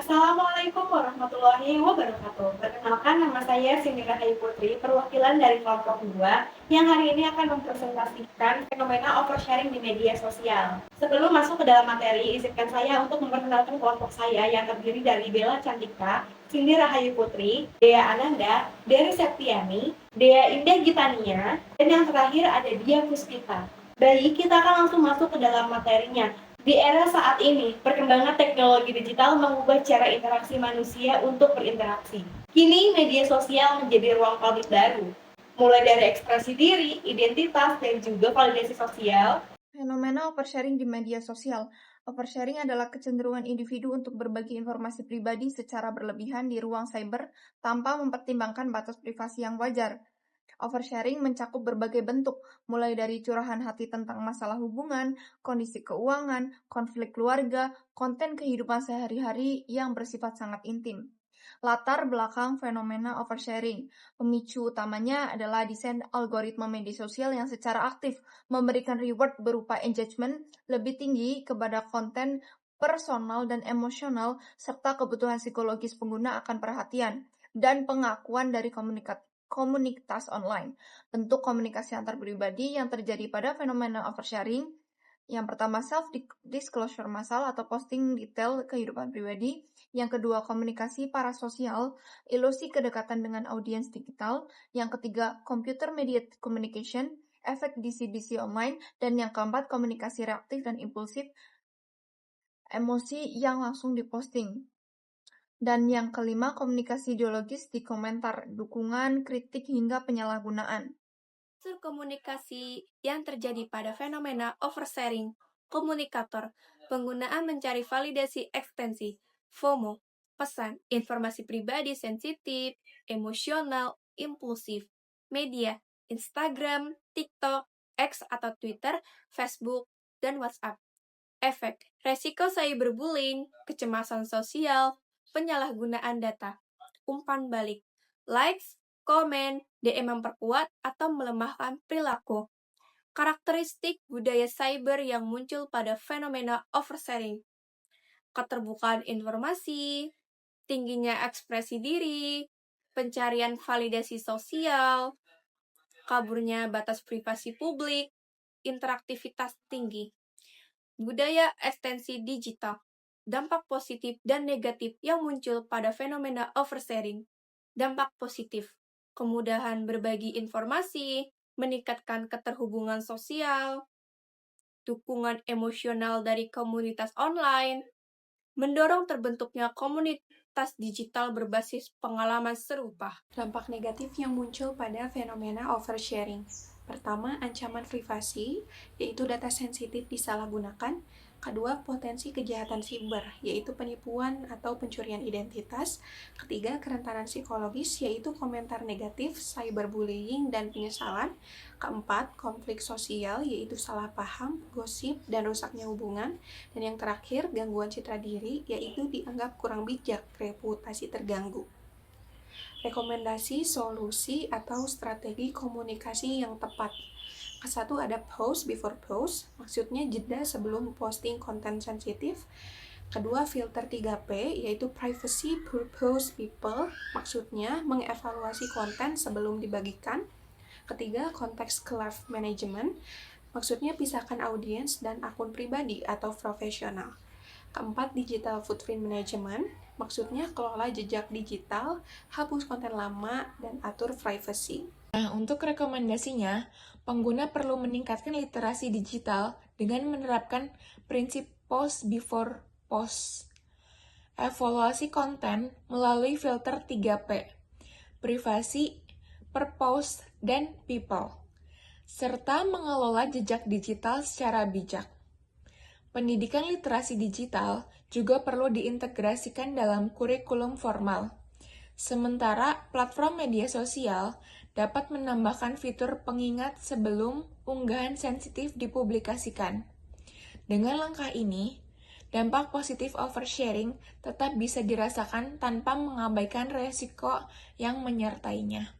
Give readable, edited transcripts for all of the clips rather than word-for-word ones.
Assalamualaikum warahmatullahi wabarakatuh. Perkenalkan, nama saya Cindy Rahayu Putri, perwakilan dari kelompok 2 yang hari ini akan mempresentasikan fenomena oversharing di media sosial. Sebelum masuk ke dalam materi, izinkan saya untuk memperkenalkan kelompok saya yang terdiri dari Bella Cantika, Cindy Rahayu Putri, Dea Ananda, Dery Septiani, Dea Indah Gitania, dan yang terakhir ada Dia Puspita. Baik, kita akan langsung masuk ke dalam materinya. Di era saat ini, perkembangan teknologi digital mengubah cara interaksi manusia untuk berinteraksi. Kini, media sosial menjadi ruang publik baru, mulai dari ekspresi diri, identitas, dan juga validasi sosial. Fenomena oversharing di media sosial. Oversharing adalah kecenderungan individu untuk berbagi informasi pribadi secara berlebihan di ruang cyber tanpa mempertimbangkan batas privasi yang wajar. Oversharing mencakup berbagai bentuk, mulai dari curahan hati tentang masalah hubungan, kondisi keuangan, konflik keluarga, konten kehidupan sehari-hari yang bersifat sangat intim. Latar belakang fenomena oversharing. Pemicu utamanya adalah desain algoritma media sosial yang secara aktif memberikan reward berupa engagement lebih tinggi kepada konten personal dan emosional serta kebutuhan psikologis pengguna akan perhatian dan pengakuan dari komunitas online. Bentuk komunikasi antar pribadi yang terjadi pada fenomena oversharing. Yang pertama, self-disclosure massal atau posting detail kehidupan pribadi. Yang kedua, komunikasi parasosial, ilusi kedekatan dengan audiens digital. Yang ketiga, computer mediated communication, efek DC-DC online. Dan yang keempat, komunikasi reaktif dan impulsif, emosi yang langsung diposting. Dan yang kelima, komunikasi ideologis di komentar, dukungan, kritik, hingga penyalahgunaan. Unsur komunikasi yang terjadi pada fenomena oversharing, komunikator, penggunaan mencari validasi ekstensi, FOMO, pesan, informasi pribadi sensitif, emosional, impulsif, media, Instagram, TikTok, X atau Twitter, Facebook, dan WhatsApp. Efek, resiko cyberbullying, kecemasan sosial, penyalahgunaan data, umpan balik, likes, komen, DM memperkuat atau melemahkan perilaku. Karakteristik budaya cyber yang muncul pada fenomena oversharing. Keterbukaan informasi, tingginya ekspresi diri, pencarian validasi sosial, kaburnya batas privasi publik, interaktivitas tinggi. Budaya ekstensi digital, dampak positif dan negatif yang muncul pada fenomena oversharing. Dampak positif, kemudahan berbagi informasi, meningkatkan keterhubungan sosial, dukungan emosional dari komunitas online, mendorong terbentuknya komunitas digital berbasis pengalaman serupa. Dampak negatif yang muncul pada fenomena oversharing. Pertama, ancaman privasi, yaitu data sensitif disalahgunakan. Kedua, potensi kejahatan siber, yaitu penipuan atau pencurian identitas. Ketiga, kerentanan psikologis, yaitu komentar negatif, cyberbullying, dan penyesalan. Keempat, konflik sosial, yaitu salah paham, gosip, dan rusaknya hubungan. Dan yang terakhir, gangguan citra diri, yaitu dianggap kurang bijak, reputasi terganggu. Rekomendasi, solusi, atau strategi komunikasi yang tepat. Kesatu ada pause before post, maksudnya jeda sebelum posting konten sensitif. Kedua, filter 3P, yaitu privacy, purpose, people, maksudnya mengevaluasi konten sebelum dibagikan. Ketiga, konteks cloud management, maksudnya pisahkan audiens dan akun pribadi atau profesional. Keempat, digital footprint management, maksudnya kelola jejak digital, hapus konten lama, dan atur privacy. Nah, untuk rekomendasinya, pengguna perlu meningkatkan literasi digital dengan menerapkan prinsip post before post. Evaluasi konten melalui filter 3P, privasi, purpose, dan people, serta mengelola jejak digital secara bijak. Pendidikan literasi digital juga perlu diintegrasikan dalam kurikulum formal. Sementara platform media sosial dapat menambahkan fitur pengingat sebelum unggahan sensitif dipublikasikan. Dengan langkah ini, dampak positif oversharing tetap bisa dirasakan tanpa mengabaikan resiko yang menyertainya.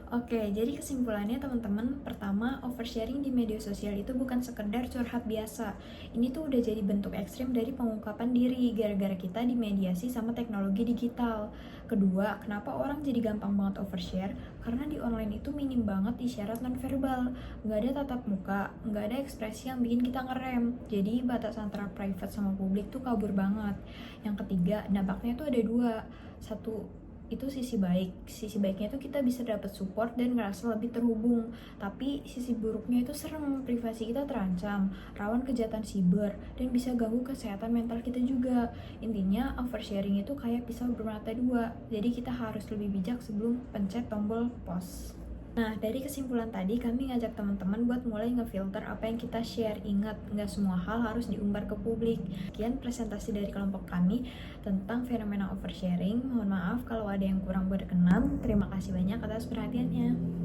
Oke, jadi kesimpulannya teman-teman, pertama, oversharing di media sosial itu bukan sekedar curhat biasa. Ini tuh udah jadi bentuk ekstrim dari pengungkapan diri gara-gara kita dimediasi sama teknologi digital. Kedua, kenapa orang jadi gampang banget overshare? Karena di online itu minim banget isyarat nonverbal. Nggak ada tatap muka, nggak ada ekspresi yang bikin kita ngerem. Jadi batas antara private sama publik tuh kabur banget. Yang ketiga, dampaknya tuh ada dua. Satu, itu sisi baiknya itu kita bisa dapat support dan ngerasa lebih terhubung, tapi sisi buruknya itu serem, privasi kita terancam, rawan kejahatan siber, dan bisa ganggu kesehatan mental kita juga. Intinya oversharing itu kayak pisau bermata dua, jadi kita harus lebih bijak sebelum pencet tombol pause. Nah, dari kesimpulan tadi, kami ngajak teman-teman buat mulai ngefilter apa yang kita share. Ingat, nggak semua hal harus diumbar ke publik. Sekian presentasi dari kelompok kami tentang fenomena oversharing. Mohon maaf kalau ada yang kurang berkenan. Terima kasih banyak atas perhatiannya.